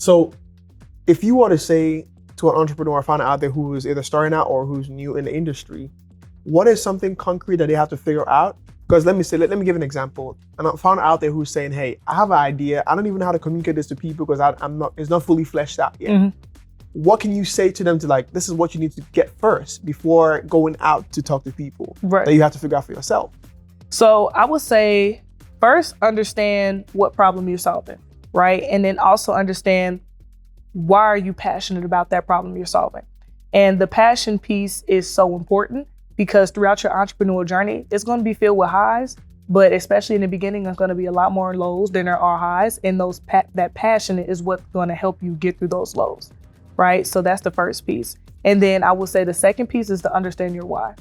So if you were to say to an entrepreneur or founder out there who is either starting out or who's new in the industry, what is something concrete that they have to figure out? Because let me give an example. And a founder out there who's saying, hey, I have an idea. I don't even know how to communicate this to people because it's not fully fleshed out yet. Mm-hmm. What can you say to them to this is what you need to get first before going out to talk to people that you have to figure out for yourself? So I would say first understand what problem you're solving, right? And then also understand why are you passionate about that problem you're solving? And the passion piece is so important because throughout your entrepreneurial journey, it's going to be filled with highs, but especially in the beginning, there's going to be a lot more lows than there are highs. And that passion is what's going to help you get through those lows, right? So that's the first piece. And then I will say the second piece is to understand your why.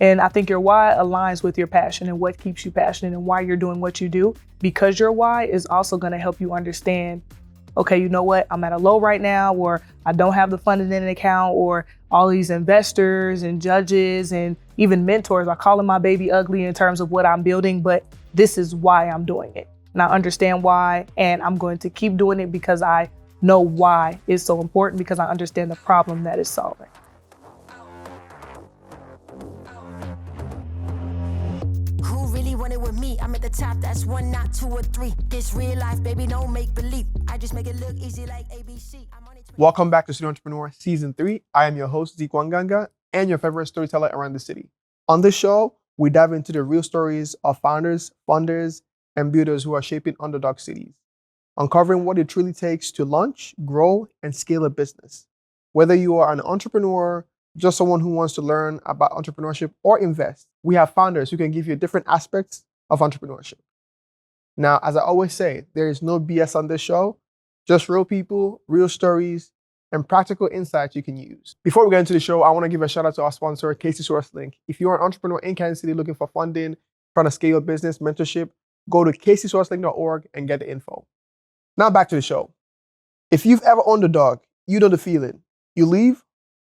And I think your why aligns with your passion and what keeps you passionate and why you're doing what you do, because your why is also going to help you understand, okay, you know what, I'm at a low right now, or I don't have the funding in an account, or all these investors and judges and even mentors are calling my baby ugly in terms of what I'm building, but this is why I'm doing it. And I understand why, and I'm going to keep doing it because I know why it's so important, because I understand the problem that it's solving. With me, I'm at the top, that's 1, not 2 or 3. This real life, baby, don't make believe. I just make it look easy like ABC. Welcome back to Student Entrepreneur Season 3. I am your host, Zeke Wanganga, and your favorite storyteller around the city. On this show, we dive into the real stories of founders, funders, and builders who are shaping underdog cities, uncovering what it truly takes to launch, grow, and scale a business. Whether you are an entrepreneur, just someone who wants to learn about entrepreneurship or invest, we have founders who can give you different aspects of entrepreneurship. Now, as I always say, there is no BS on this show, just real people, real stories, and practical insights you can use. Before we get into the show, I want to give a shout out to our sponsor, Casey Source Link. If you're an entrepreneur in Kansas City looking for funding, trying to scale your business, mentorship, go to caseysourcelink.org and get the info. Now back to the show. If you've ever owned a dog, you know the feeling. You leave,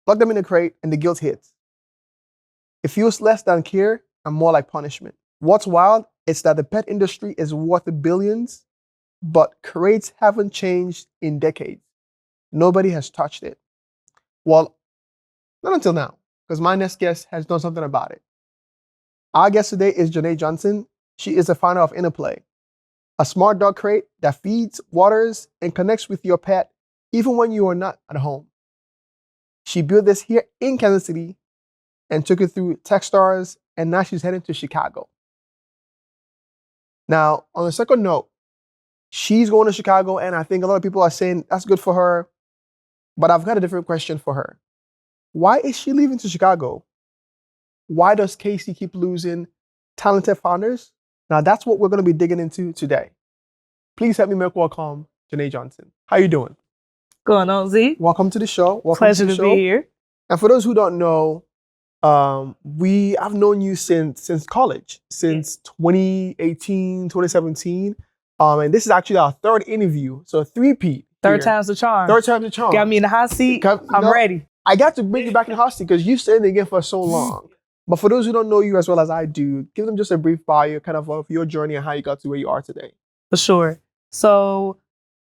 lock them in a crate, and the guilt hits. It feels less than care and more like punishment. What's wild is that the pet industry is worth billions, but crates haven't changed in decades. Nobody has touched it. Well, not until now, because my next guest has done something about it. Our guest today is Jonaie Johnson. She is the founder of Interplay, a smart dog crate that feeds, waters, and connects with your pet even when you are not at home. She built this here in Kansas City and took it through Techstars, and now she's heading to Chicago. Now, on a second note, she's going to Chicago, and I think a lot of people are saying that's good for her, but I've got a different question for her. Why is she leaving to Chicago? Why does Casey keep losing talented founders? Now, that's what we're going to be digging into today. Please help me make welcome Jonaie Johnson. How you doing? Going on, Z? Welcome to the show. Pleasure to be here. And for those who don't know, I've known you since college, since 2018, 2017. And this is actually our third interview. So 3P. Third time's the charm. Third time's the charm. Got me in the hot seat. I'm ready. I got to bring you back in the hot seat because you've stayed again for so long. But for those who don't know you as well as I do, give them just a brief bio kind of your journey and how you got to where you are today. For sure. So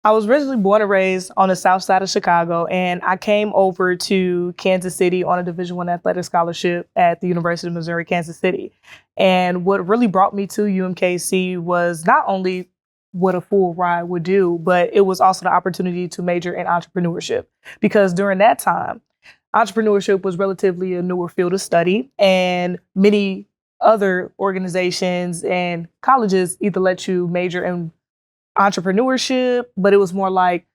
I was originally born and raised on the south side of Chicago, and I came over to Kansas City on a Division I athletic scholarship at the University of Missouri, Kansas City. And what really brought me to UMKC was not only what a full ride would do, but it was also the opportunity to major in entrepreneurship. Because during that time, entrepreneurship was relatively a newer field of study, and many other organizations and colleges either let you major in entrepreneurship, but it was more like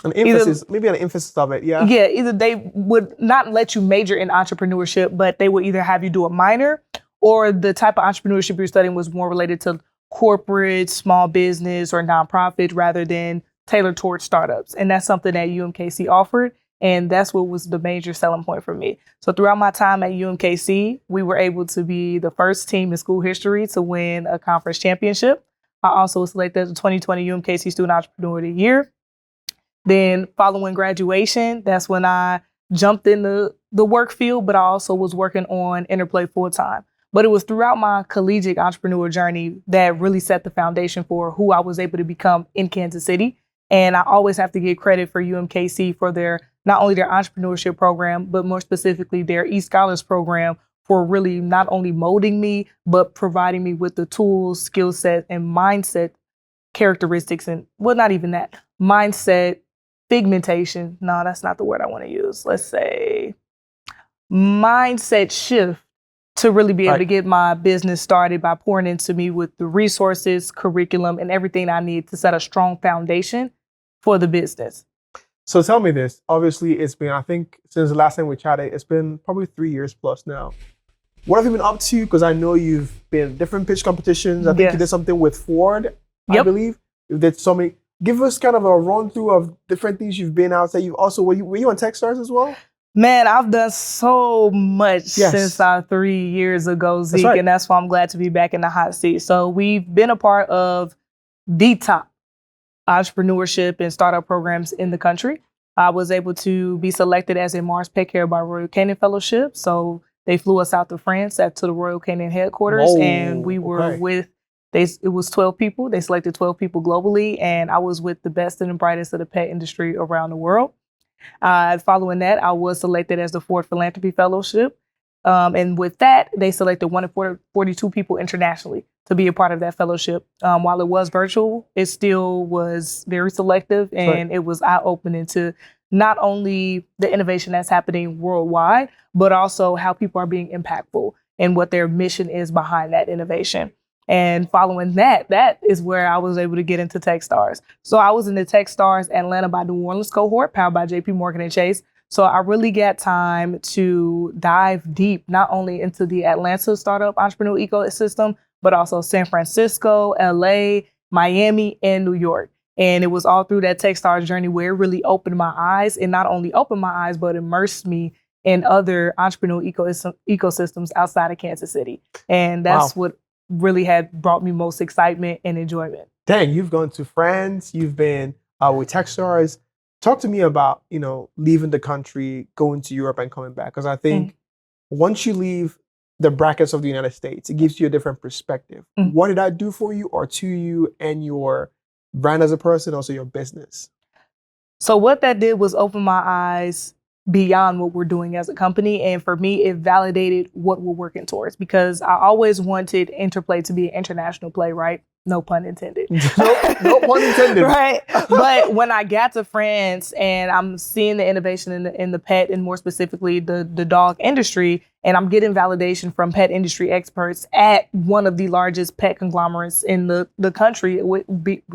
an emphasis of it, yeah. Yeah, either they would not let you major in entrepreneurship, but they would either have you do a minor, or the type of entrepreneurship you're studying was more related to corporate, small business, or nonprofit rather than tailored towards startups. And that's something that UMKC offered. And that's what was the major selling point for me. So throughout my time at UMKC, we were able to be the first team in school history to win a conference championship. I also was selected as the 2020 UMKC Student Entrepreneur of the Year. Then following graduation, that's when I jumped in the work field, but I also was working on Interplay full time. But it was throughout my collegiate entrepreneur journey that really set the foundation for who I was able to become in Kansas City. And I always have to give credit for UMKC for not only their entrepreneurship program, but more specifically their eScholars program for really not only molding me, but providing me with the tools, skill set, and mindset characteristics. And well, not even that, mindset, pigmentation. No, that's not the word I want to use. Let's say mindset shift to really be able to get my business started by pouring into me with the resources, curriculum, and everything I need to set a strong foundation for the business. So tell me this. Obviously, it's been, I think, since the last time we chatted, it's been probably 3 years plus now. What have you been up to? Because I know you've been different pitch competitions. I think you did something with Ford, I believe. You did so many. Give us kind of a run through of different things you've been outside. You've also, were you on Techstars as well? Man, I've done so much since our 3 years ago, Zeke, and that's why I'm glad to be back in the hot seat. So we've been a part of the top entrepreneurship and startup programs in the country. I was able to be selected as a Mars Pet Care by Royal Canin Fellowship. So they flew us out to France to the Royal Canin headquarters, and we were it was 12 people. They selected 12 people globally, and I was with the best and the brightest of the pet industry around the world. Following that, I was selected as the Ford Philanthropy Fellowship. And with that, they selected 142 people internationally to be a part of that fellowship. While it was virtual, it still was very selective, and it was eye-opening to not only the innovation that's happening worldwide, but also how people are being impactful and what their mission is behind that innovation. And following that is where I was able to get into Techstars. So I was in the Techstars Atlanta by New Orleans cohort, powered by JP Morgan and Chase. So I really got time to dive deep, not only into the Atlanta startup entrepreneur ecosystem, but also San Francisco, LA, Miami, and New York. And it was all through that Techstars journey where it really opened my eyes, and not only opened my eyes, but immersed me in other entrepreneur ecosystems outside of Kansas City. And that's what really had brought me most excitement and enjoyment. Dang, you've gone to France, you've been with Techstars. Talk to me about, leaving the country, going to Europe and coming back. Because I think once you leave the brackets of the United States, it gives you a different perspective. What did that do for you or to you and your brand as a person, also your business? So what that did was open my eyes beyond what we're doing as a company. And for me, it validated what we're working towards, because I always wanted Interplay to be an international play, right? No pun intended. No pun intended. Right. But when I got to France and I'm seeing the innovation in the pet, and more specifically the dog industry, and I'm getting validation from pet industry experts at one of the largest pet conglomerates in the country,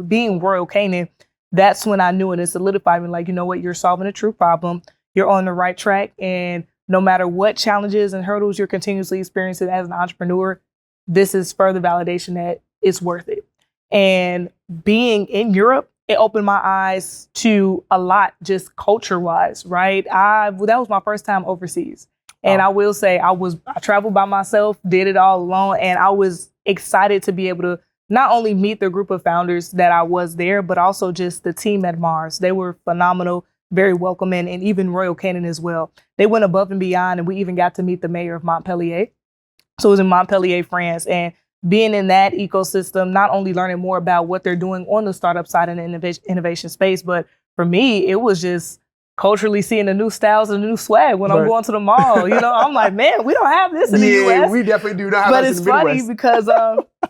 being Royal Canin, that's when I knew it and solidified me, like, you know what, you're solving a true problem. You're on the right track. And no matter what challenges and hurdles you're continuously experiencing as an entrepreneur, this is further validation that it's worth it. And being in Europe, it opened my eyes to a lot, just culture-wise, right? That was my first time overseas. And I will say I traveled by myself, did it all alone, and I was excited to be able to not only meet the group of founders that I was there, but also just the team at Mars. They were phenomenal, very welcoming, and even Royal Canin as well. They went above and beyond, and we even got to meet the mayor of Montpellier. So it was in Montpellier, France, and being in that ecosystem, not only learning more about what they're doing on the startup side and the innovation space, but for me, it was just culturally seeing the new styles and the new swag when I'm going to the mall. I'm like, man, we don't have this in the US. Yeah, we definitely do not have but this in the Midwest. But it's funny because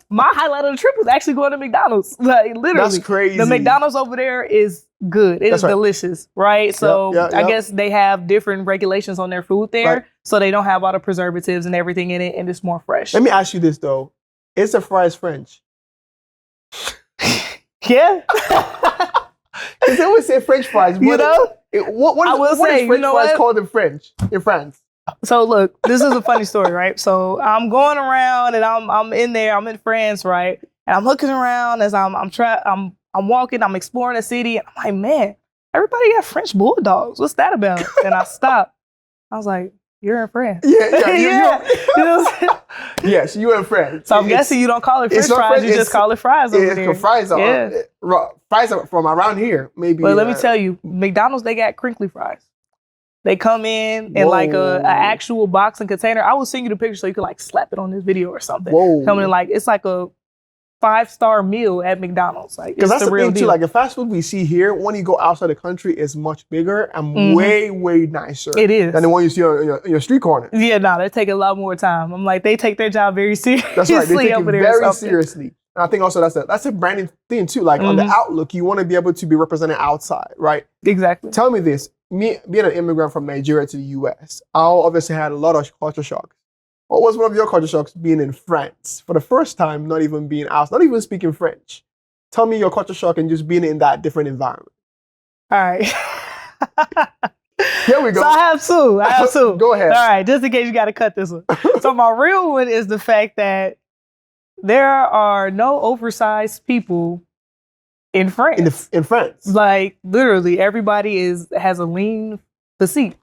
my highlight of the trip was actually going to McDonald's. Like, literally. That's crazy. The McDonald's over there is good. It is delicious, right? So I guess they have different regulations on their food there. So they don't have all the preservatives and everything in it, and it's more fresh. Let me ask you this, though. Is the fries French? Yeah. Because they always say French fries. What is French fries called in French, in France? So look, this is a funny story, right? So I'm going around and I'm in there, I'm in France, right? And I'm looking around as I'm walking, I'm exploring the city, and I'm like, man, everybody got French bulldogs. What's that about? And I stopped. I was like, you're in France. Yeah. Yes, you're in France. So I'm guessing you don't call it French fries, you just call it fries over there. Fries are from around here, maybe. But let me tell you, McDonald's, they got crinkly fries. They come in like a actual box and container. I will send you the picture so you can like slap it on this video or something. Coming in like, it's like a 5-star meal at McDonald's. Like, Because it's that's the real thing too. deal. Like the fast food we see here, when you go outside the country, is much bigger and way, way nicer. It is. Than the one you see on your street corner. Yeah, no, they take a lot more time. I'm like, they take their job very seriously. That's right. They take it over there very or something. seriously. And I think also that's a branding thing too. Like on the outlook, you want to be able to be represented outside, right? Exactly. Tell me this. Me being an immigrant from Nigeria to the US, I obviously had a lot of culture shocks. What was one of your culture shocks being in France for the first time, not even being out, not even speaking French? Tell me your culture shock and just being in that different environment. All right. Here we go. So I have two. Go ahead. All right, just in case you got to cut this one. So my real one is the fact that there are no oversized people in France. In France. Like literally everybody has a lean physique.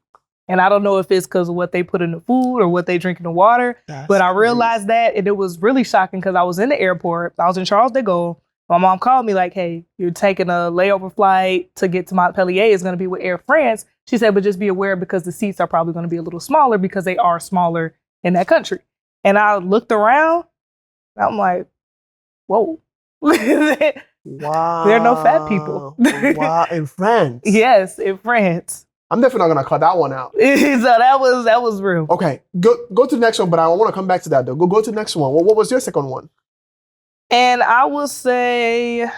And I don't know if it's because of what they put in the food or what they drink in the water. But I realized that, and it was really shocking because I was in the airport. I was in Charles de Gaulle. My mom called me like, hey, you're taking a layover flight to get to Montpellier. It's going to be with Air France. She said, but just be aware because the seats are probably going to be a little smaller because they are smaller in that country. And I looked around. And I'm like, whoa. Wow. There are no fat people. Wow. In France. Yes, in France. I'm definitely not gonna cut that one out. So that was real. Okay, go to the next one, but I want to come back to that though. Go to the next one. What was your second one? And I will say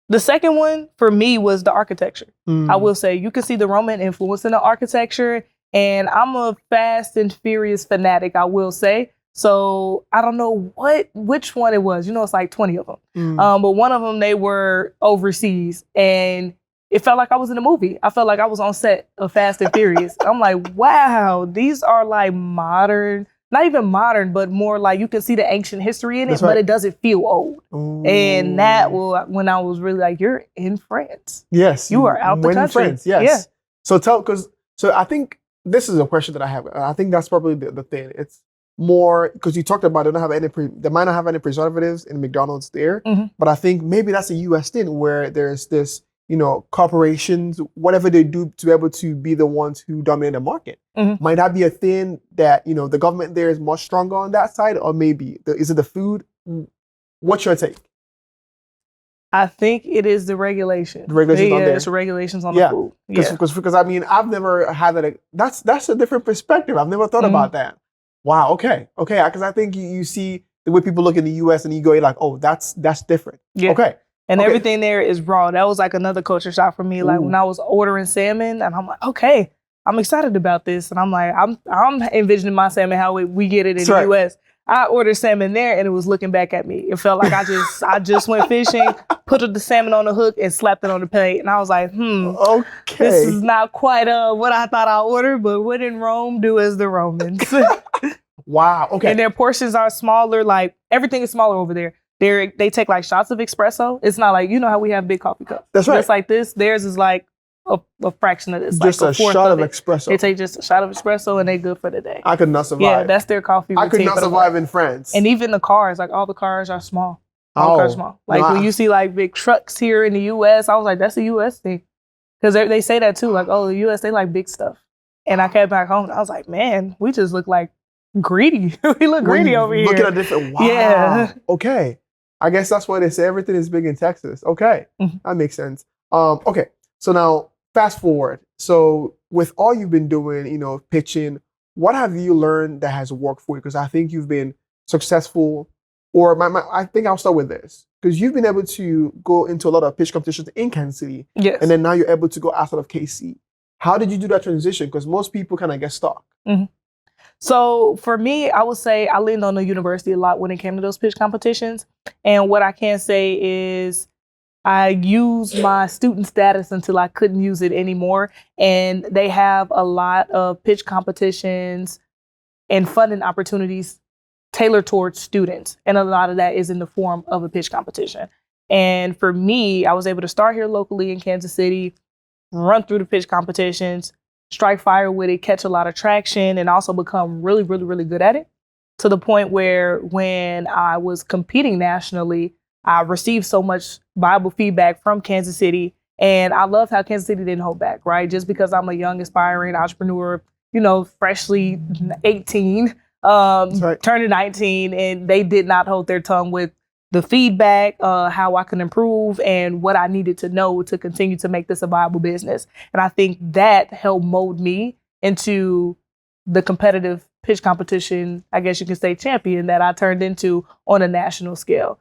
the second one for me was the architecture. I will say you can see the Roman influence in the architecture, and I'm a Fast and Furious fanatic, I will say. So I don't know which one it was. You know, it's like 20 of them. But one of them, they were overseas, and it felt like I was in a movie. I felt like I was on set of Fast and Furious. I'm like, wow, these are like modern, not even modern, but more like you can see the ancient history in it, but it doesn't feel old. Ooh. And that was when I was really like, you're in France. Yes. You are out the country. In France, yes. Yeah. So I think this is a question that I have. I think that's probably the thing. It's more because you talked about they might not have any preservatives in McDonald's there, but I think maybe that's a US thing where there's this, corporations, whatever they do to be able to be the ones who dominate the market. Might that be a thing that, the government there is much stronger on that side, or maybe, is it the food? What's your take? I think it is the regulation. The regulations on there. It's the regulations on the food. Because I mean, I've never had that. That's a different perspective. I've never thought about that. Wow, okay. Because I think you see the way people look in the US and you go, you're like, oh, that's different. Yeah. Okay. And everything there is raw. That was like another culture shock for me. Like when I was ordering salmon, and I'm like, okay, I'm excited about this. And I'm like, I'm envisioning my salmon how we get it in the US. I ordered salmon there, and it was looking back at me. It felt like I just went fishing, put the salmon on the hook, and slapped it on the plate. And I was like, okay, this is not quite what I thought I ordered, but when in Rome, do as the Romans. Wow, okay. And their portions are smaller. Like everything is smaller over there. They take like shots of espresso. It's not like, how we have big coffee cups. That's right. Just like this. Theirs is like a fraction of this. Just like a shot of espresso. They take just a shot of espresso and they good for the day. I could not survive. Yeah, that's their coffee routine. I could not survive in France. And even the cars, like all the cars are small. All the cars are small. Like when you see like big trucks here in the US, I was like, that's a US thing. Because they say that too. Like, oh, the US, they like big stuff. And I came back home and I was like, man, we just look like greedy. We look greedy over here. Looking at different, wow. Yeah. Okay. I guess that's why they say everything is big in Texas. Okay. That makes sense. Okay. So now fast forward. So with all you've been doing, pitching, what have you learned that has worked for you? Because I think you've been successful, or I think I'll start with this. Because you've been able to go into a lot of pitch competitions in Kansas City. Yes. And then now you're able to go outside of KC. How did you do that transition? Because most people kind of get stuck. So for me, I would say I leaned on the university a lot when it came to those pitch competitions. And what I can say is I used my student status until I couldn't use it anymore. And they have a lot of pitch competitions and funding opportunities tailored towards students. And a lot of that is in the form of a pitch competition. And for me, I was able to start here locally in Kansas City, run through the pitch competitions, strike fire with it, catch a lot of traction, and also become really, really, really good at it, to the point where when I was competing nationally, I received so much valuable feedback from Kansas City. And I love how Kansas City didn't hold back, right? Just because I'm a young, aspiring entrepreneur, freshly 18, turning 19, and they did not hold their tongue with the feedback, how I can improve, and what I needed to know to continue to make this a viable business. And I think that helped mold me into the competitive pitch competition, I guess you can say, champion that I turned into on a national scale.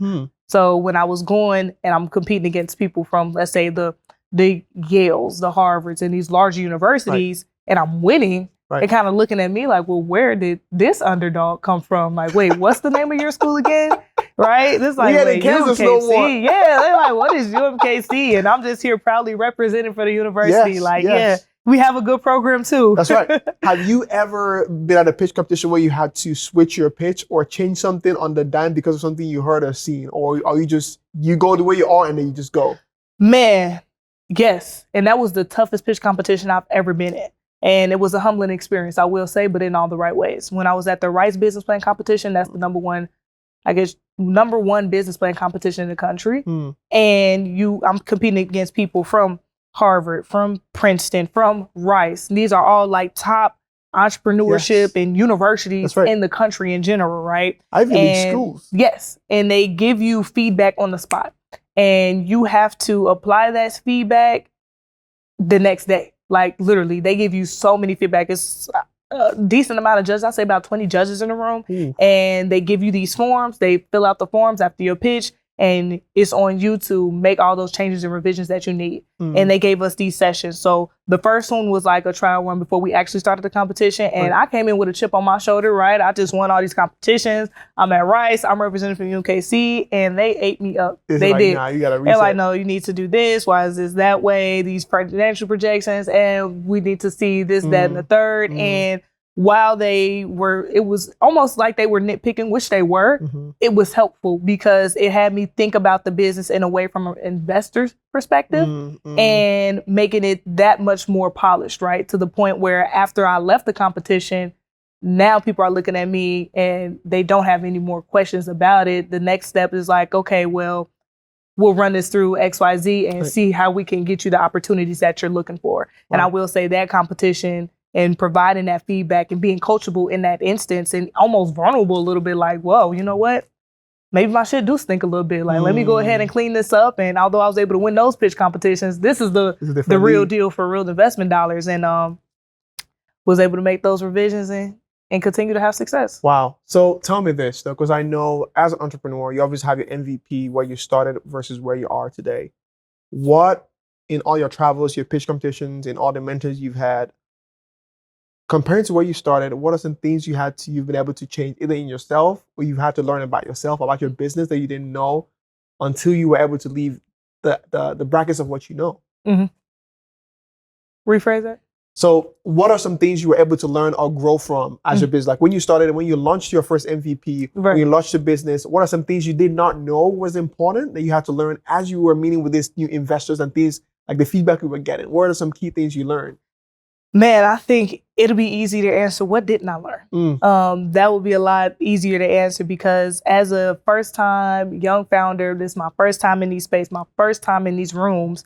So when I was going and I'm competing against people from, let's say, the Yales, the Harvards, and these larger universities, and I'm winning, they're kind of looking at me like, well, where did this underdog come from? Like, wait, what's the name of your school again? Right? This like, wait, Kansas no more. UMKC. Yeah, they're like, what is UMKC? And I'm just here proudly representing for the university. Yeah, we have a good program too. That's right. Have you ever been at a pitch competition where you had to switch your pitch or change something on the dime because of something you heard or seen? Or are you go the way you are and then you just go? Man, yes. And that was the toughest pitch competition I've ever been in. And it was a humbling experience, I will say, but in all the right ways. When I was at the Rice Business Plan competition, that's the number one business plan competition in the country. And I'm competing against people from Harvard, from Princeton, from Rice. These are all like top entrepreneurship and universities in the country in general, right? Ivy League schools. Yes. And they give you feedback on the spot. And you have to apply that feedback the next day. Like literally, they give you so many feedback. It's a decent amount of judges. I say about 20 judges in the room. And they give you these forms. They fill out the forms after your pitch. And it's on you to make all those changes and revisions that you need. And they gave us these sessions. So the first one was like a trial run before we actually started the competition. And I came in with a chip on my shoulder, right? I just won all these competitions. I'm at Rice. I'm representing from UMKC. And they ate me up. They did. Nah, you gotta reset. They're like, no, you need to do this. Why is this that way? These financial projections. And we need to see this, that, and the third. And while it was almost like they were nitpicking, which they were, it was helpful because it had me think about the business in a way from an investor's perspective and making it that much more polished, right? To the point where after I left the competition, now people are looking at me and they don't have any more questions about it. The next step is like, okay, well, we'll run this through XYZ and see how we can get you the opportunities that you're looking for. And I will say that competition and providing that feedback and being coachable in that instance and almost vulnerable a little bit like, whoa, you know what? Maybe my shit do stink a little bit. Like, let me go ahead and clean this up. And although I was able to win those pitch competitions, this is the real deal for real investment dollars. And was able to make those revisions and continue to have success. Wow. So tell me this, though, because I know as an entrepreneur, you obviously have your MVP, where you started versus where you are today. What, in all your travels, your pitch competitions, and all the mentors you've had, compared to where you started, what are some things you've been able to change either in yourself or you've had to learn about yourself, about your business that you didn't know until you were able to leave the brackets of what you know? Rephrase that. So what are some things you were able to learn or grow from as your business? Like when you started, when you launched your first MVP, when you launched your business, what are some things you did not know was important that you had to learn as you were meeting with these new investors and things like the feedback you were getting? What are some key things you learned? Man, I think it'll be easy to answer. What didn't I learn? That would be a lot easier to answer because as a first-time young founder, this is my first time in these space, my first time in these rooms.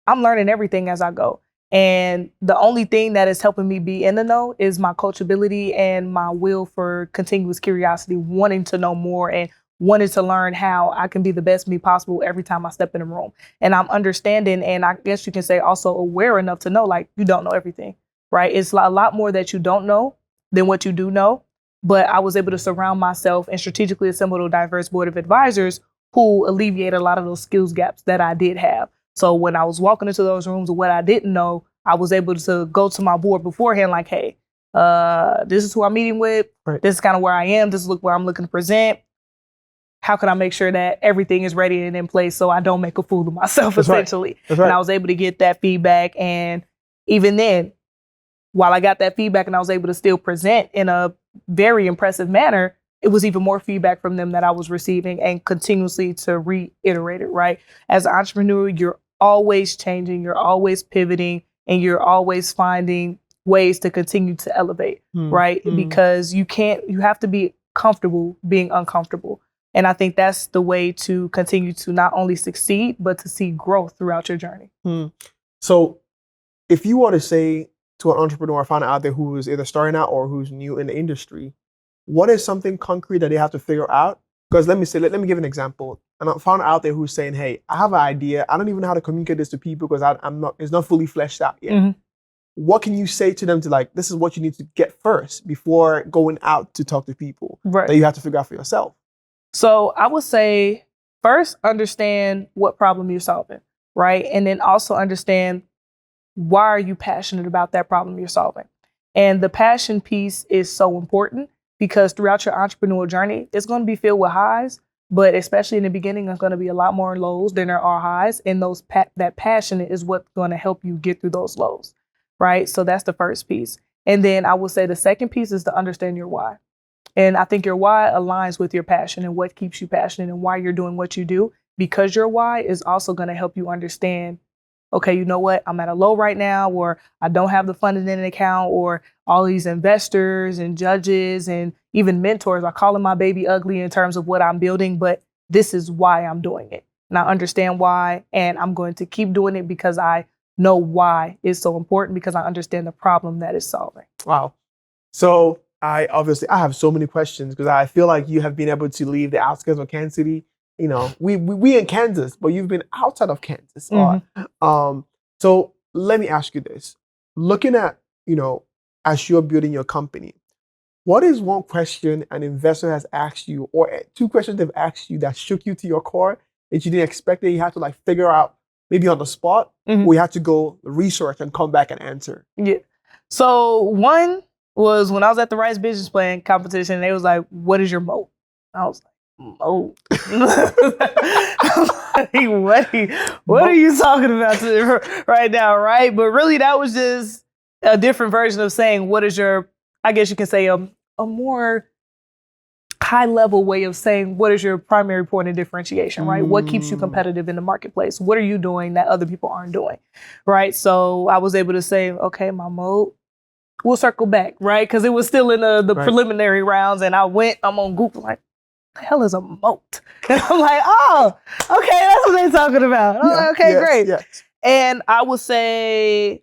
I'm learning everything as I go. And the only thing that is helping me be in the know is my coachability and my will for continuous curiosity, wanting to know more and wanting to learn how I can be the best me possible every time I step in a room. And I'm understanding, and I guess you can say also aware enough to know, like, you don't know everything. Right? It's a lot more that you don't know than what you do know. But I was able to surround myself and strategically assemble a diverse board of advisors who alleviated a lot of those skills gaps that I did have. So when I was walking into those rooms of what I didn't know, I was able to go to my board beforehand like, hey, this is who I'm meeting with. This is kind of where I am. This is where I'm looking to present. How can I make sure that everything is ready and in place so I don't make a fool of myself, essentially? And I was able to get that feedback. And even then, while I got that feedback and I was able to still present in a very impressive manner, it was even more feedback from them that I was receiving and continuously to reiterate it, right? As an entrepreneur, you're always changing, you're always pivoting, and you're always finding ways to continue to elevate, right? Because you have to be comfortable being uncomfortable. And I think that's the way to continue to not only succeed, but to see growth throughout your journey. So if you were to say to an entrepreneur or founder out there who is either starting out or who's new in the industry, what is something concrete that they have to figure out Because let me give an example. And I found out there who's saying, hey, I have an idea. I don't even know how to communicate this to people because it's not fully fleshed out yet. Mhm. What can you say to them to like, this is what you need to get first before going out to talk to people Right. that you have to figure out for yourself? So I would say first understand what problem you're solving, right? And then also understand why are you passionate about that problem you're solving. And the passion piece is so important because throughout your entrepreneurial journey, it's going to be filled with highs, but especially in the beginning, there's going to be a lot more lows than there are highs. And that passion is what's going to help you get through those lows, right? So that's the first piece. And then I would say the second piece is to understand your why. And I think your why aligns with your passion and what keeps you passionate and why you're doing what you do, because your why is also going to help you understand, okay, you know what? I'm at a low right now, or I don't have the funding in an account, or all these investors and judges and even mentors are calling my baby ugly in terms of what I'm building, but this is why I'm doing it. And I understand why, and I'm going to keep doing it because I know why it's so important, because I understand the problem that it's solving. Wow. So I have so many questions because I feel like you have been able to leave the outskirts of Kansas City. You know, we in Kansas, but you've been outside of Kansas. So let me ask you this. Looking at, as you're building your company, what is one question an investor has asked you, or two questions they've asked you that shook you to your core that you didn't expect, that you had to like figure out maybe on the spot, or you had to go research and come back and answer? Yeah. So one was when I was at the Rice Business Plan competition, they was like, what is your moat? I was like, moat? What are you talking about right now, right? But really that was just a different version of saying, what is your, I guess you can say a more high level way of saying, what is your primary point of differentiation, right? What keeps you competitive in the marketplace? What are you doing that other people aren't doing, right? So I was able to say, okay, my moat, we'll circle back, right? Because it was still in the preliminary rounds, and I'm on Google like, the hell is a moat? And I'm like, oh, okay, that's what they're talking about. Oh, okay, great. Yes. And I would say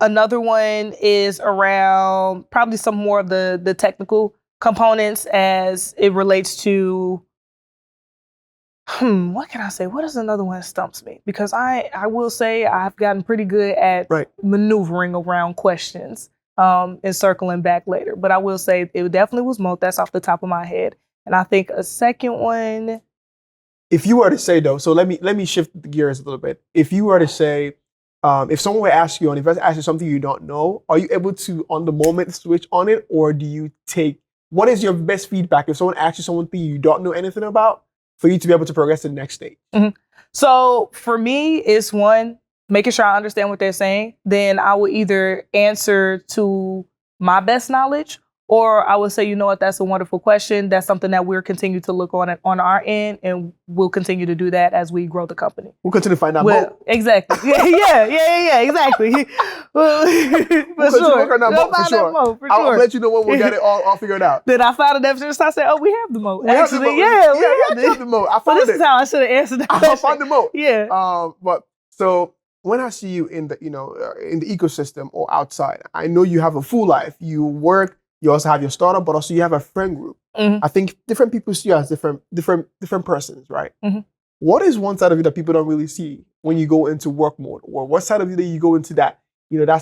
another one is around probably some more of the technical components as it relates to, what can I say? What is another one that stumps me? Because I will say I've gotten pretty good at maneuvering around questions and circling back later. But I will say it definitely was moat. That's off the top of my head. And I think a second one. If you were to say though, so let me shift the gears a little bit. If you were to say, if someone were to ask you, something you don't know, are you able to on the moment switch on it, or do you what is your best feedback if someone asks you something you don't know anything about, for you to be able to progress to the next stage? So for me, it's one, making sure I understand what they're saying. Then I will either answer to my best knowledge, or I would say, you know what, that's a wonderful question. That's something that we'll continue to look on our end, and we'll continue to do that as we grow the company. We'll continue to find out more. Exactly. Yeah, exactly. We'll continue to work on that moat for sure. I'll let you know when we'll get it all figured out. Then I found a definition, so I said, oh, we have the moat. We have the moat. We have the moat. I found it. This is how I should have answered that question. I found the moat. Yeah. But so when I see you in the, in the ecosystem or outside, I know you have a full life. You work. You also have your startup, but also you have a friend group. I think different people see you as different persons, right? What is one side of you that people don't really see when you go into work mode, or what side of you that you go into that,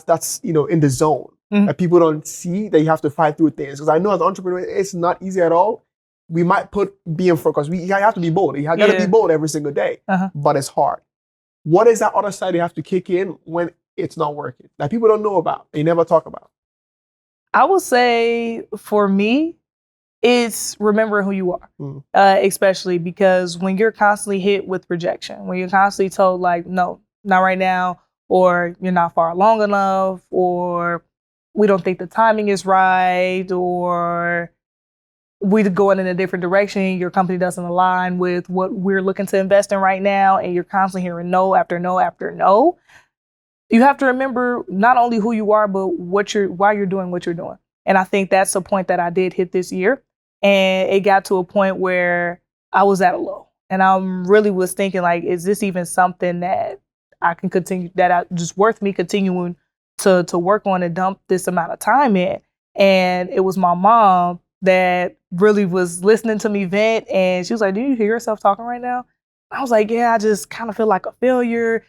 that's in the zone that people don't see, that you have to fight through things? Because I know as an entrepreneur, it's not easy at all. We might put being for, because you have to be bold. You got to be bold every single day, but it's hard. What is that other side you have to kick in when it's not working that people don't know about, and you never talk about? I would say for me, it's remembering who you are, especially because when you're constantly hit with rejection, when you're constantly told like, no, not right now, or you're not far long enough, or we don't think the timing is right, or we're going in a different direction, your company doesn't align with what we're looking to invest in right now, and you're constantly hearing no after no after no. You have to remember not only who you are, but why you're doing what you're doing. And I think that's a point that I did hit this year. And it got to a point where I was at a low. And I really was thinking, like, is this even something that I can continue, just worth me continuing to work on and dump this amount of time in? And it was my mom that really was listening to me vent. And she was like, do you hear yourself talking right now? I was like, yeah, I just kind of feel like a failure.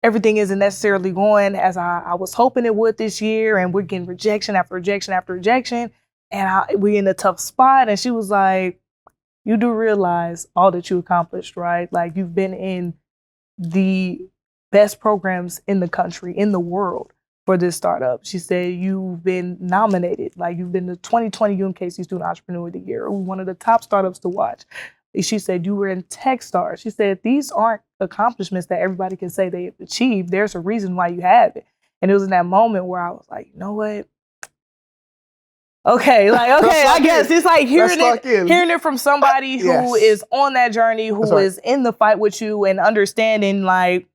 Everything isn't necessarily going as I was hoping it would this year. And we're getting rejection after rejection after rejection. And we're in a tough spot. And she was like, you do realize all that you accomplished, right? Like, you've been in the best programs in the country, in the world for this startup. She said, you've been nominated. Like, you've been the 2020 UMKC Student Entrepreneur of the Year, one of the top startups to watch. She said, you were in Techstars. She said, these aren't accomplishments that everybody can say they've achieved. There's a reason why you have it. And it was in that moment where I was like, you know what? Okay, I guess it's like hearing it from somebody who is on that journey, who is in the fight with you and understanding, like,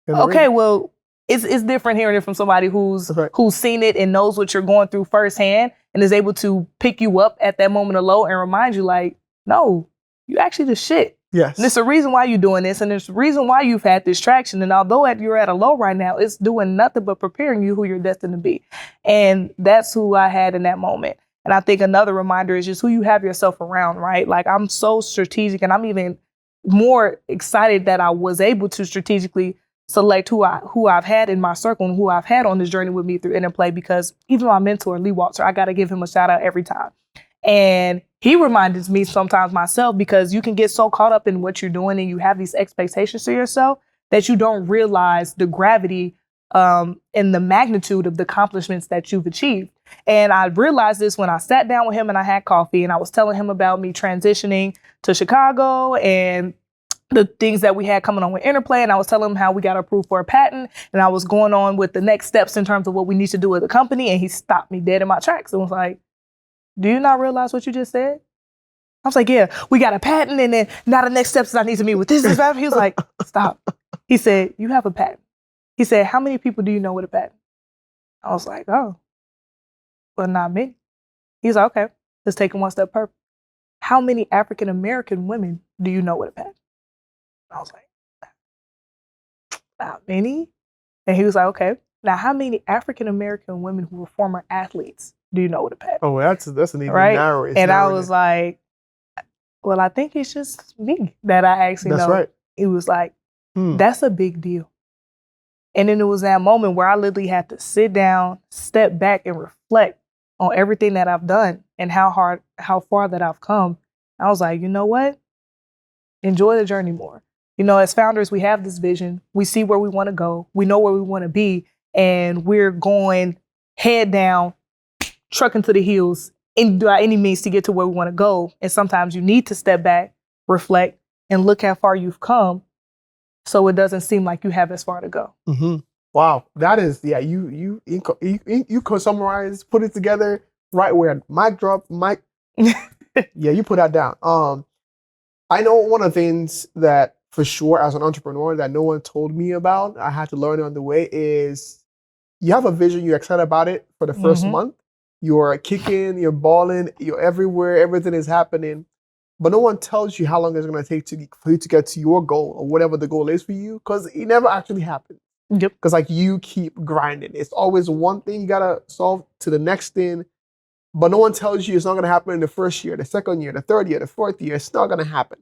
okay, well, it's different hearing it from somebody who's seen it and knows what you're going through firsthand and is able to pick you up at that moment of low and remind you, like, no, you actually the shit. Yes. And there's a reason why you're doing this, and there's a reason why you've had this traction. And although you're at a low right now, it's doing nothing but preparing you who you're destined to be. And that's who I had in that moment. And I think another reminder is just who you have yourself around, right? Like, I'm so strategic, and I'm even more excited that I was able to strategically select who I've had in my circle and who I've had on this journey with me through Interplay, because even my mentor, Lee Walter, I got to give him a shout out every time. And he reminds me sometimes myself, because you can get so caught up in what you're doing and you have these expectations to yourself that you don't realize the gravity and the magnitude of the accomplishments that you've achieved. And I realized this when I sat down with him and I had coffee, and I was telling him about me transitioning to Chicago and the things that we had coming on with Interplay. And I was telling him how we got approved for a patent, and I was going on with the next steps in terms of what we need to do with the company. And he stopped me dead in my tracks and was like, do you not realize what you just said? I was like, yeah, we got a patent, and then now the next steps is I need to meet with this. He was like, stop. He said, you have a patent. He said, how many people do you know with a patent? I was like, oh, well, not many. He's like, okay, let's take it one step further. How many African-American women do you know with a patent? I was like, not many. And he was like, okay, now how many African-American women who were former athletes do you know with a patent? Oh, that's an even narrow. And I was like, well, I think it's just me that I actually know. That's right. He was like, that's a big deal. And then it was that moment where I literally had to sit down, step back, and reflect on everything that I've done and how far that I've come. I was like, you know what? Enjoy the journey more. You know, as founders, we have this vision. We see where we want to go. We know where we want to be. And we're going head down, trucking to the hills by any means to get to where we want to go. And sometimes you need to step back, reflect, and look how far you've come, so it doesn't seem like you have as far to go. Mm-hmm. Wow, that is, yeah. You could summarize, put it together right where mic drop, mic. Yeah, you put that down. I know one of the things that for sure as an entrepreneur that no one told me about, I had to learn on the way, is you have a vision, you're excited about it for the first month. You're kicking, you're balling, you're everywhere, everything is happening. But no one tells you how long it's going to take for you to get to your goal or whatever the goal is for you, because it never actually happens. Yep. Because like you keep grinding. It's always one thing you got to solve to the next thing. But no one tells you it's not going to happen in the first year, the second year, the third year, the fourth year. It's not going to happen.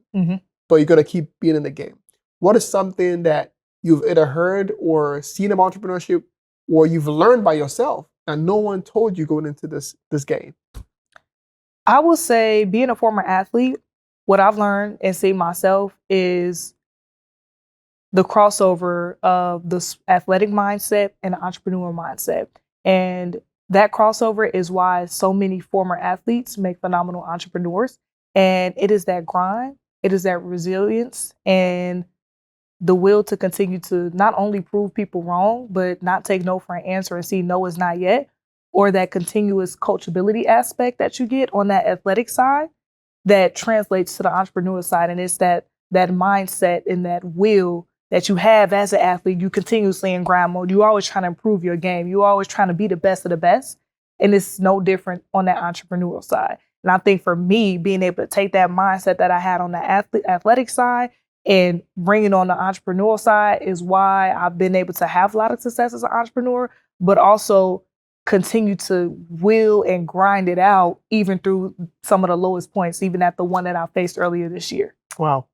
But you're going to keep being in the game. What is something that you've either heard or seen about entrepreneurship, or you've learned by yourself and no one told you going into this game? I would say, being a former athlete, what I've learned and seen myself is the crossover of the athletic mindset and the entrepreneur mindset. And that crossover is why so many former athletes make phenomenal entrepreneurs. And it is that grind, it is that resilience, and the will to continue to not only prove people wrong, but not take no for an answer and see no is not yet, or that continuous coachability aspect that you get on that athletic side that translates to the entrepreneur side. And it's that mindset and that will that you have as an athlete. You continuously in grind mode. You're always trying to improve your game. You're always trying to be the best of the best. And it's no different on that entrepreneurial side. And I think for me, being able to take that mindset that I had on the athletic side and bring it on the entrepreneurial side is why I've been able to have a lot of success as an entrepreneur, but also continue to will and grind it out even through some of the lowest points, even at the one that I faced earlier this year. Wow.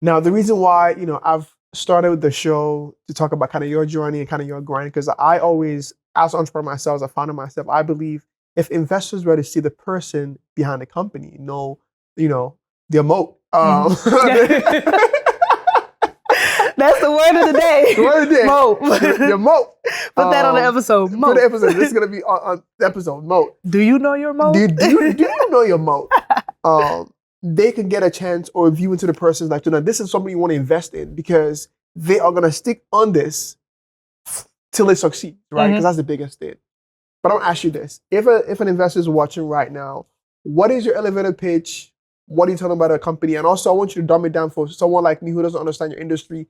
Now, the reason why, I've started the show to talk about kind of your journey and kind of your grind, because I always, as an entrepreneur myself, as a founder myself, I believe if investors were to see the person behind the company, know, their moat. That's the word of the day. The word of the day. Moat. Your moat. Put that on the episode. Moat. Put the episode. This is going to be on the episode, moat. Do you know your moat? Do you know your moat? They can get a chance or a view into the person's like, this is something you want to invest in because they are going to stick on this till it succeeds, right? Because that's the biggest thing. But I'll ask you this. If an investor is watching right now, what is your elevator pitch? What are you telling about a company? And also, I want you to dumb it down for someone like me who doesn't understand your industry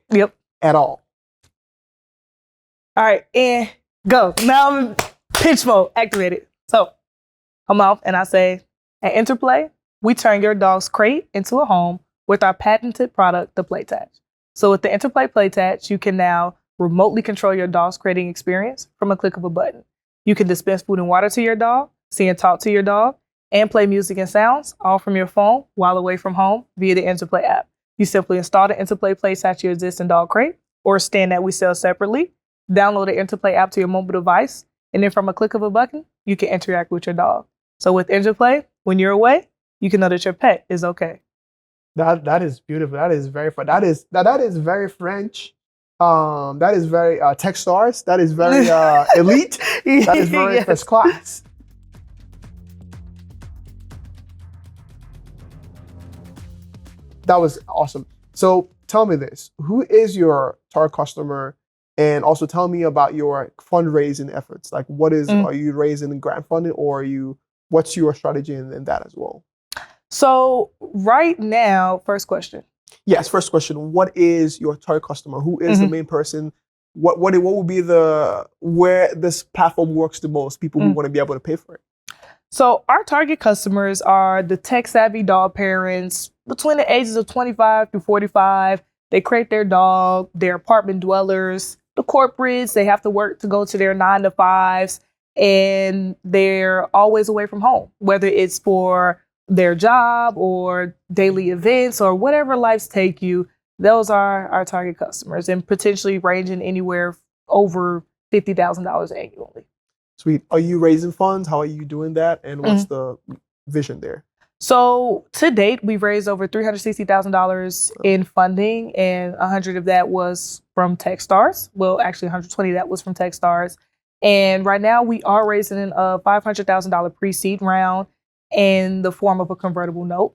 at all. All right, and go. Now I'm in pitch mode, activated. So, come off and I say, at Interplay, we turn your dog's crate into a home with our patented product, the PlayTatch. So with the Interplay PlayTatch, you can now remotely control your dog's crating experience from a click of a button. You can dispense food and water to your dog, see and talk to your dog, and play music and sounds, all from your phone while away from home via the Interplay app. You simply install the Interplay PlayTatch to your existing dog crate or a stand that we sell separately, download the Interplay app to your mobile device, and then from a click of a button, you can interact with your dog. So with Interplay, when you're away, you can know that your pet is okay. That is beautiful. That is very fun. That is very French. That is very Techstars. That is very elite. That is very first class. That was awesome. So tell me this, who is your target customer? And also tell me about your fundraising efforts. Like are you raising grant funding or what's your strategy in that as well? So right now, first question. Yes, first question. What is your target customer? Who is the main person? What would be where this platform works the most? People who want to be able to pay for it. So our target customers are the tech-savvy dog parents between the ages of 25 to 45. They crate their dog, they're apartment dwellers, the corporates, they have to work to go to their 9 to 5s, and they're always away from home, whether it's for their job or daily events or whatever life's take you. Those are our target customers, and potentially ranging anywhere over $50,000 annually. Sweet. Are you raising funds? How are you doing that? And what's the vision there? So to date, we've raised over $360,000 in funding, and 100 of that was from Techstars. Well, actually 120 of that was from Techstars. And right now we are raising a $500,000 pre-seed round in the form of a convertible note.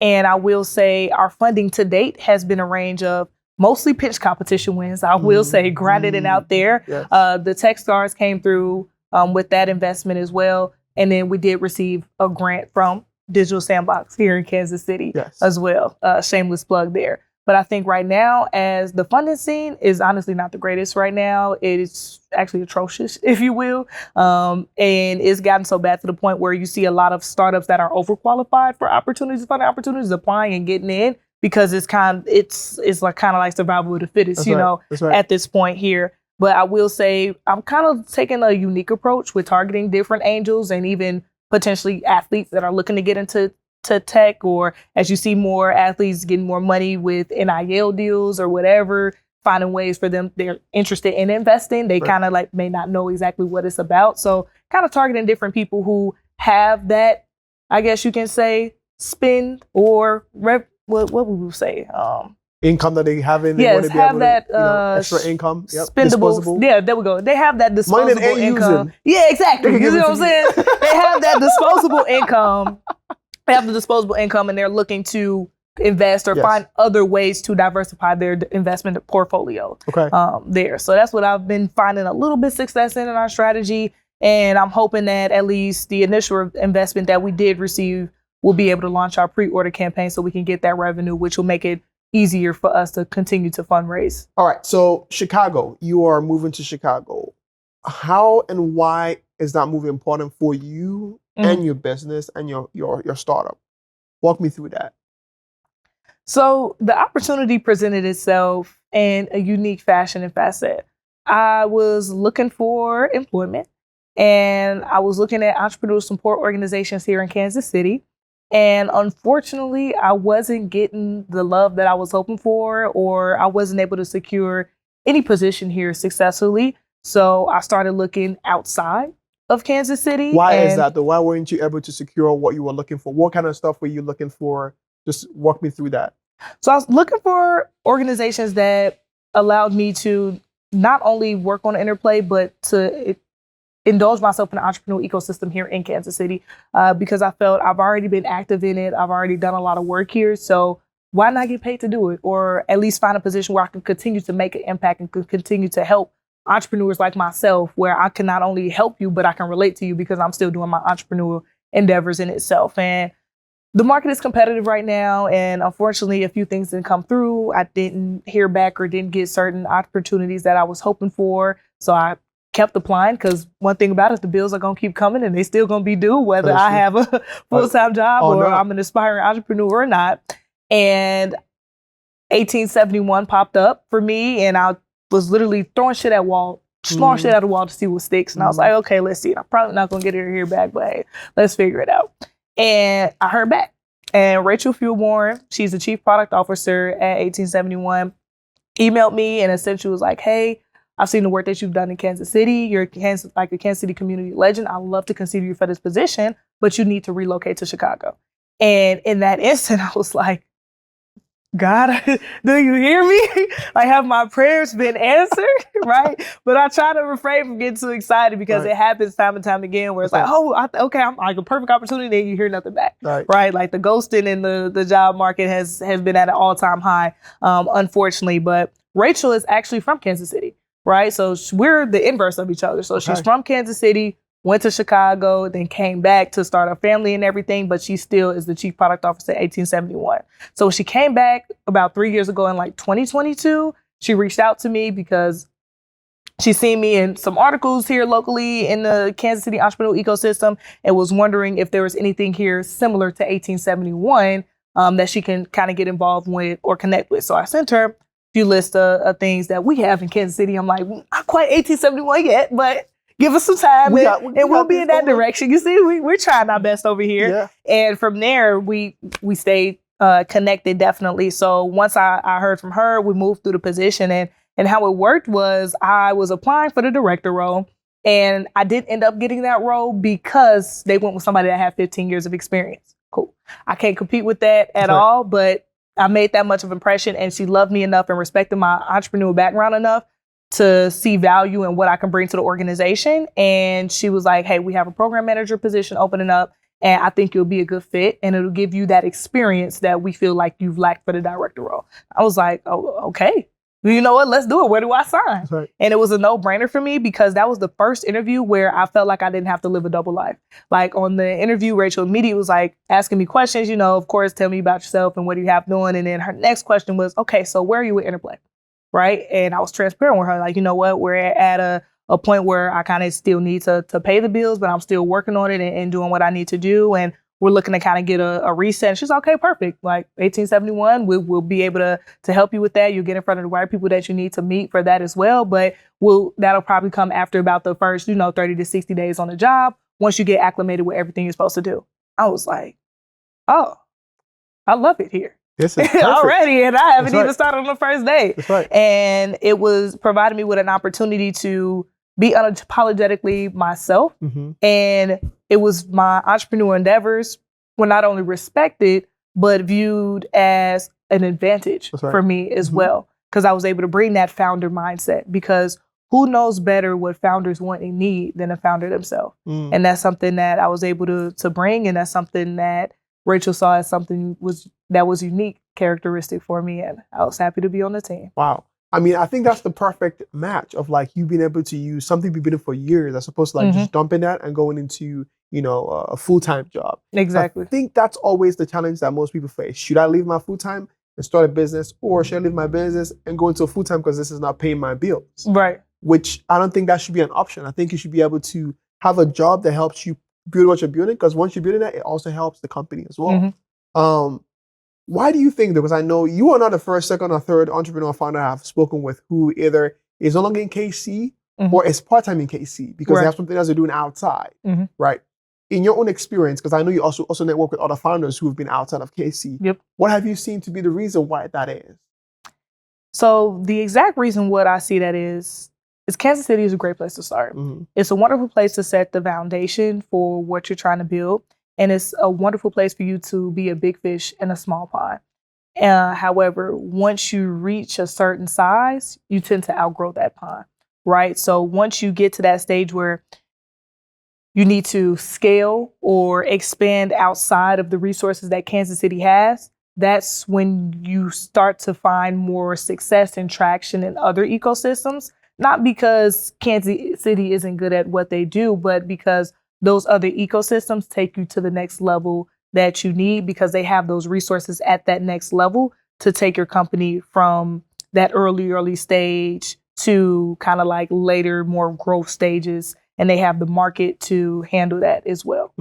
And I will say our funding to date has been a range of mostly pitch competition wins. I will say grinded it out there. Yes. The Techstars came through with that investment as well. And then we did receive a grant from Digital Sandbox here in Kansas City as well. Shameless plug there. But I think right now, as the funding scene is honestly not the greatest right now, it's actually atrocious, if you will. And it's gotten so bad to the point where you see a lot of startups that are overqualified for opportunities, funding opportunities, applying and getting in because it's kind of like survival of the fittest, at this point here. But I will say I'm kind of taking a unique approach with targeting different angels and even potentially athletes that are looking to get into tech, or as you see more athletes getting more money with NIL deals or whatever, finding ways for them, they're interested in investing. They kind of like may not know exactly what it's about. So kind of targeting different people who have that, I guess you can say, spend or what would we say? Income that they have in. Yes, have that extra income. Yep. Spendable. Disposable. Yeah, there we go. They have that disposable income. Using. Yeah, exactly. You know what I'm saying? They have that disposable income. They have the disposable income, and they're looking to invest or find other ways to diversify their investment portfolio. Okay. There. So that's what I've been finding a little bit success in our strategy, and I'm hoping that at least the initial investment that we did receive will be able to launch our pre-order campaign so we can get that revenue, which will make it easier for us to continue to fundraise. All right. So Chicago, you are moving to Chicago. How and why is that move important for you and your business and your startup? Walk me through that. So the opportunity presented itself in a unique fashion and facet. I was looking for employment, And I was looking at entrepreneurial support organizations here in Kansas City. And unfortunately, I wasn't getting the love that I was hoping for, or I wasn't able to secure any position here successfully. So I started looking outside of Kansas City. Why is that though? Why weren't you able to secure what you were looking for? What kind of stuff were you looking for? Just walk me through that. So I was looking for organizations that allowed me to not only work on Interplay, but to indulge myself in the entrepreneurial ecosystem here in Kansas City, because I felt I've already been active in it. I've already done a lot of work here. So why not get paid to do it? Or at least find a position where I can continue to make an impact and continue to help entrepreneurs like myself, where I can not only help you, but I can relate to you because I'm still doing my entrepreneurial endeavors in itself. And the market is competitive right now. And unfortunately, a few things didn't come through. I didn't hear back or didn't get certain opportunities that I was hoping for. So I kept applying, because one thing about it, the bills are going to keep coming and they still going to be due, whether I have a full-time job or I'm an aspiring entrepreneur or not. And 1871 popped up for me, and I was literally throwing shit at wall, small shit at the wall to see what sticks. And I was like, okay, let's see. I'm probably not going to get it here back, but hey, let's figure it out. And I heard back. And Rachel Fuelborn, she's the chief product officer at 1871, emailed me and essentially was like, hey, I've seen the work that you've done in Kansas City. You're a Kansas City community legend. I would love to consider you for this position, but you need to relocate to Chicago. And in that instant, I was like, God, do you hear me? Like, have my prayers been answered? Right? But I try to refrain from getting too excited, because it happens time and time again where it's like, oh, okay, I'm like a perfect opportunity, and you hear nothing back. Right? Like the ghosting in the job market has been at an all-time high, unfortunately. But Rachel is actually from Kansas City. Right. So we're the inverse of each other. So she's from Kansas City, went to Chicago, then came back to start a family and everything. But she still is the chief product officer at 1871. So she came back about 3 years ago in like 2022. She reached out to me because she's seen me in some articles here locally in the Kansas City entrepreneurial ecosystem and was wondering if there was anything here similar to 1871 that she can kind of get involved with or connect with. So I sent her few list of things that we have in Kansas City. I'm like, not quite 1871 yet, but give us some time and we'll be in that direction. You see, we're trying our best over here. Yeah. And from there, we stayed connected, definitely. So once I heard from her, we moved through the position, and how it worked was I was applying for the director role, and I didn't end up getting that role because they went with somebody that had 15 years of experience. Cool. I can't compete with that at all, but I made that much of an impression, and she loved me enough and respected my entrepreneurial background enough to see value in what I can bring to the organization. And she was like, hey, we have a program manager position opening up, and I think you'll be a good fit, and it'll give you that experience that we feel like you've lacked for the director role. I was like, oh, okay. You know what? Let's do it. Where do I sign? And it was a no-brainer for me, because that was the first interview where I felt like I didn't have to live a double life. Like on the interview, Rachel immediately was like asking me questions, of course, tell me about yourself and what do you have doing. And then her next question was, okay, so where are you with Interplay? Right? And I was transparent with her. Like, you know what? We're at a point where I kind of still need to pay the bills, but I'm still working on it and doing what I need to do. And we're looking to kind of get a reset. And she's like, okay, perfect. Like 1871, we'll be able to help you with that. You'll get in front of the right people that you need to meet for that as well. But that'll probably come after about the first, 30 to 60 days on the job, once you get acclimated with everything you're supposed to do. I was like, oh, I love it here. This is already, and I haven't even started on the first day. That's right. And it was providing me with an opportunity to be unapologetically myself. And it was my entrepreneurial endeavors were not only respected, but viewed as an advantage for me as well. Because I was able to bring that founder mindset, because who knows better what founders want and need than a founder themselves. And that's something that I was able to bring. And that's something that Rachel saw as something that was unique characteristic for me. And I was happy to be on the team. Wow. I mean, I think that's the perfect match of like you being able to use something you've been doing for years as opposed to like just dumping that and going into, a full-time job. Exactly. I think that's always the challenge that most people face. Should I leave my full-time and start a business, or should I leave my business and go into a full-time because this is not paying my bills? Right. Which I don't think that should be an option. I think you should be able to have a job that helps you build what you're building, because once you're building that, it also helps the company as well. Why do you think, though? Because I know you are not the first, second, or third entrepreneur founder I have spoken with who either is no longer in KC or is part-time in KC because they have something else they're doing outside, right? In your own experience, because I know you also network with other founders who have been outside of KC. Yep. What have you seen to be the reason why that is? So the exact reason what I see that is Kansas City is a great place to start. It's a wonderful place to set the foundation for what you're trying to build. And it's a wonderful place for you to be a big fish in a small pond. However, once you reach a certain size, you tend to outgrow that pond, right? So once you get to that stage where you need to scale or expand outside of the resources that Kansas City has, that's when you start to find more success and traction in other ecosystems. Not because Kansas City isn't good at what they do, but because those other ecosystems take you to the next level that you need because they have those resources at that next level to take your company from that early stage to kind of like later, more growth stages. And they have the market to handle that as well.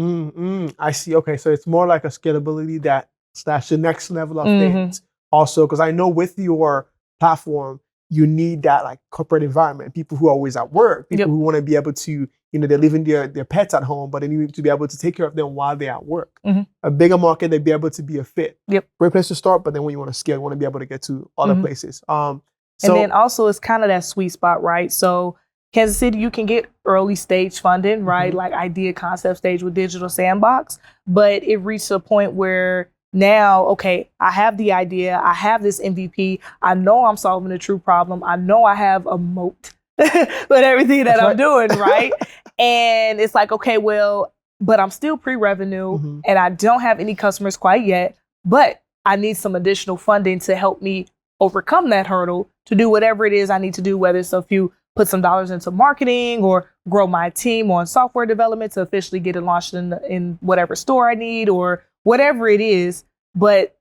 I see. Okay, so it's more like a scalability that's the next level of things. Also, because I know with your platform, you need that like corporate environment, people who are always at work, people who want to be able to, they're leaving their pets at home, but they need to be able to take care of them while they're at work. A bigger market, they'd be able to be a fit. Great place to start, but then when you want to scale, you want to be able to get to other places. And then also it's kind of that sweet spot, right? So Kansas City, you can get early stage funding, right? Like idea concept stage with Digital Sandbox, but it reached a point where now, okay, I have the idea, I have this MVP, I know I'm solving a true problem, I know I have a moat with everything that I'm doing, right? And it's like, okay, well, but I'm still pre-revenue and I don't have any customers quite yet, but I need some additional funding to help me overcome that hurdle to do whatever it is I need to do, whether it's a few put some dollars into marketing or grow my team on software development to officially get it launched in whatever store I need or whatever it is. But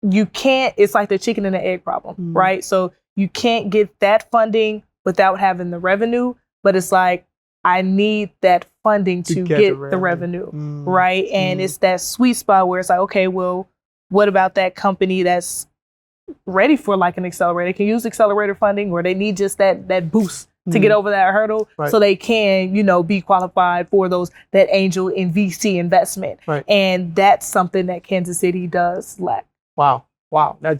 you can't, it's like the chicken and the egg problem, right? So you can't get that funding without having the revenue, but it's like, I need that funding to get the revenue, right? And it's that sweet spot where it's like, okay, well, what about that company that's ready for like an accelerator? They can use accelerator funding or they need just that boost to get over that hurdle so they can, be qualified for that angel and VC investment. And that's something that Kansas City does lack. Wow.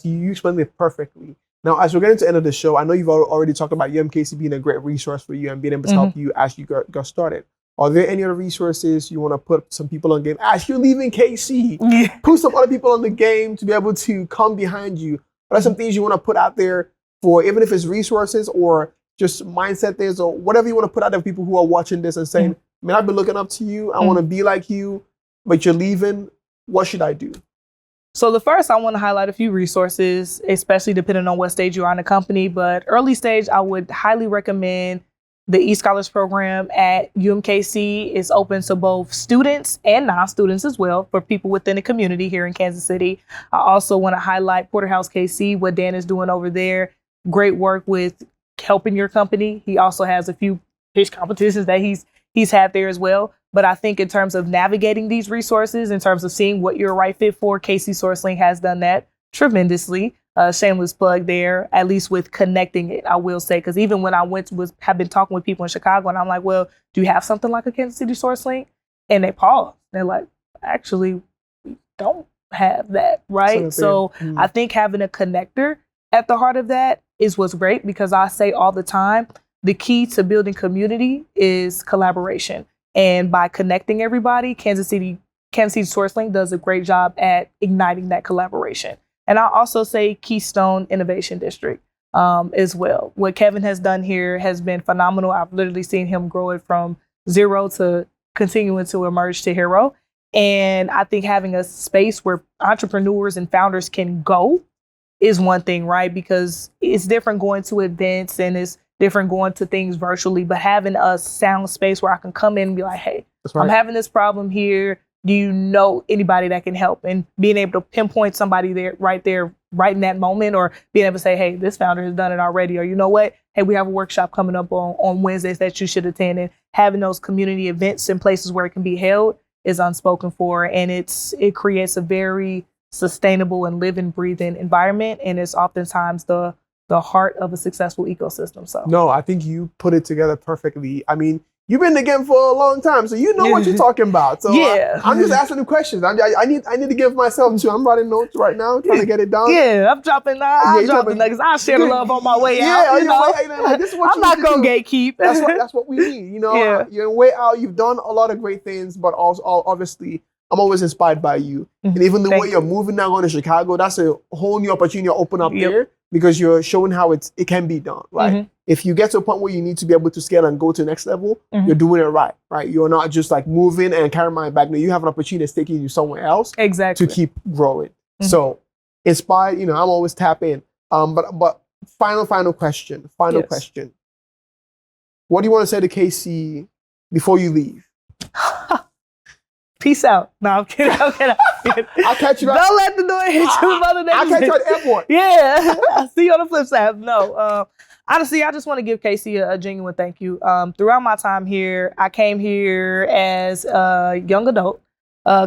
You explained it perfectly. Now, as we're getting to the end of the show, I know you've already talked about UMKC being a great resource for you and being able to help you as you got started. Are there any other resources you want to put some people on game as you're leaving KC? Put some other people on the game to be able to come behind you. What are some things you want to put out there for, even if it's resources or just mindset things or whatever you want to put out there for people who are watching this and saying, man, I've been looking up to you. I want to be like you, but you're leaving. What should I do? So the first, I want to highlight a few resources, especially depending on what stage you are in the company. But early stage, I would highly recommend the eScholars program at UMKC. Is open to both students and non-students as well for people within the community here in Kansas City. I also want to highlight Porterhouse KC, what Dan is doing over there. Great work with helping your company. He also has a few pitch competitions that he's had there as well. But I think in terms of navigating these resources, in terms of seeing what you're a right fit for, KC SourceLink has done that tremendously. Shameless plug there, at least with connecting it, I will say. Because even when I have been talking with people in Chicago and I'm like, well, do you have something like a Kansas City SourceLink? And they pause. They're like, actually, we don't have that, right? So I think having a connector at the heart of that is what's great, because I say all the time, the key to building community is collaboration. And by connecting everybody, Kansas City SourceLink does a great job at igniting that collaboration. And I'll also say Keystone Innovation District as well. What Kevin has done here has been phenomenal. I've literally seen him grow it from zero to continuing to emerge to hero. And I think having a space where entrepreneurs and founders can go is one thing, right? Because it's different going to events and it's different going to things virtually, but having a sound space where I can come in and be like, hey, I'm having this problem here. Do you know anybody that can help? And being able to pinpoint somebody there, right in that moment, or being able to say, hey, this founder has done it already. Or you know what? Hey, we have a workshop coming up on Wednesdays that you should attend. And having those community events in places where it can be held is unspoken for. And it creates a very sustainable and living, breathing environment. And it's oftentimes the the heart of a successful ecosystem. So No, I think you put it together perfectly. I mean, you've been in the game for a long time, so you know what you're talking about. So Yeah. I'm just asking the questions. I need to give myself too. I'm writing notes right now, trying to get it down. yeah, I'm dropping. I'll you drop the dropping- nuggets. I'll share the love on my way Yeah, out. on You your know, way out, like, this is what I'm you not need to gonna do. gatekeep. That's what we need. You know, Yeah. you're way out. You've done a lot of great things, but also obviously, I'm always inspired by you. And even the Thank way you're moving now going to Chicago, that's a whole new opportunity to open up Yep. there because you're showing how it can be done, right? Mhm. If you get to a point where you need to be able to scale and go to the next level, Mhm. you're doing it right? You're not just like moving and carrying my bag. No, you have an opportunity that's taking you somewhere else Exactly. to keep growing. Mhm. So inspired, I'm always tap in. But final question. Yes. Question. What do you want to say to KC before you leave? Peace out. No, I'm kidding. I'm kidding. I'll catch you. Don't let the door hit you, mother. I'll catch you at the airport. Yeah, I'll see you on the flip side. No, honestly, I just want to give Casey a genuine thank you. Throughout my time here, I came here as a young adult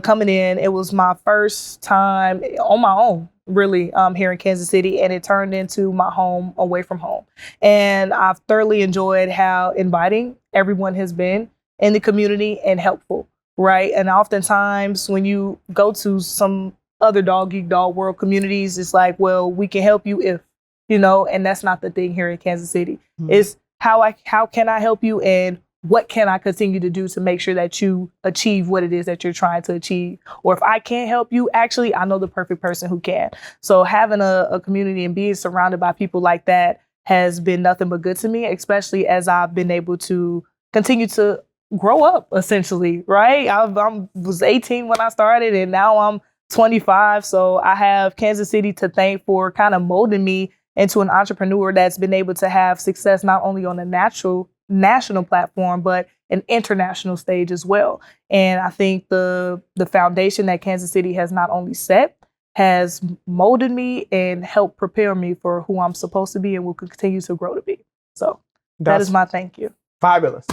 coming in. It was my first time on my own, really, here in Kansas City, and it turned into my home away from home. And I've thoroughly enjoyed how inviting everyone has been in the community and helpful. Right. And oftentimes when you go to some other dog eat dog world communities, it's like, well, we can help you if, and that's not the thing here in Kansas City. Mhm. It's how can I help you and what can I continue to do to make sure that you achieve what it is that you're trying to achieve? Or if I can't help you, actually, I know the perfect person who can. So having a community and being surrounded by people like that has been nothing but good to me, especially as I've been able to continue to grow up, essentially, right? I was 18 when I started, and now I'm 25. So I have Kansas City to thank for kind of molding me into an entrepreneur that's been able to have success not only on a national platform, but an international stage as well. And I think the foundation that Kansas City has not only set, has molded me and helped prepare me for who I'm supposed to be and will continue to grow to be. So that is my thank you. Fabulous.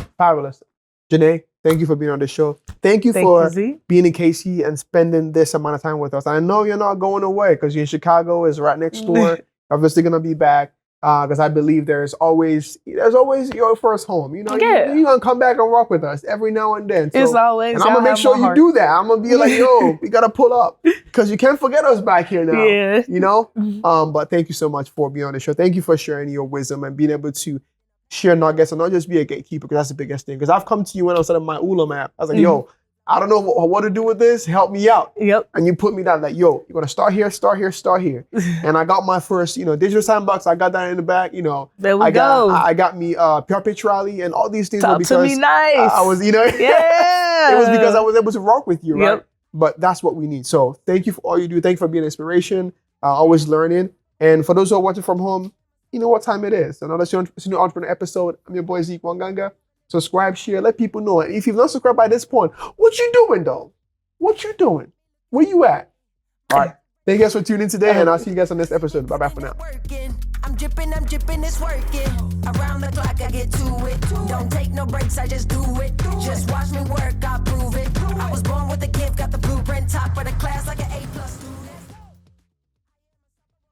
Jonaie, thank you for being on the show. Thank you Thank for you, Z. being in KC and spending this amount of time with us. I know you're not going away because you're in Chicago, is right next door. Obviously gonna be back because I believe there's always your first home. You're gonna come back and rock with us every now and then. So, It's always. and I'm gonna make sure you do that. I'm gonna be like, yo, we gotta pull up because you can't forget us back here now. Yeah. But thank you so much for being on the show. Thank you for sharing your wisdom and being able to share nuggets and not just be a gatekeeper, because that's the biggest thing. Because I've come to you when I was setting my ULA map. I was like, yo, I don't know what to do with this. Help me out. Yep. And you put me down like, yo, you're going to start here. And I got my first, digital sandbox. I got that in the back, There we go. I got me Pure Pitch Rally and all these things. Talk were because to me nice. I was, Yeah. it was because I was able to rock with you, right? Yep. But that's what we need. So thank you for all you do. Thank you for being an inspiration, always learning. And for those who are watching from home, you know what time it is. Another New Entrepreneur episode. I'm your boy Zeke Wanganga. Subscribe, share, let people know. And if you've not subscribed by this point, what you doing though? What you doing? Where you at? All right. Thank you guys for tuning in today, and I'll see you guys on this episode. Bye-bye for now. I'm dripping, it's working. Around the clock, I get to it. Don't take no breaks, I just do it. Just watch me work, I prove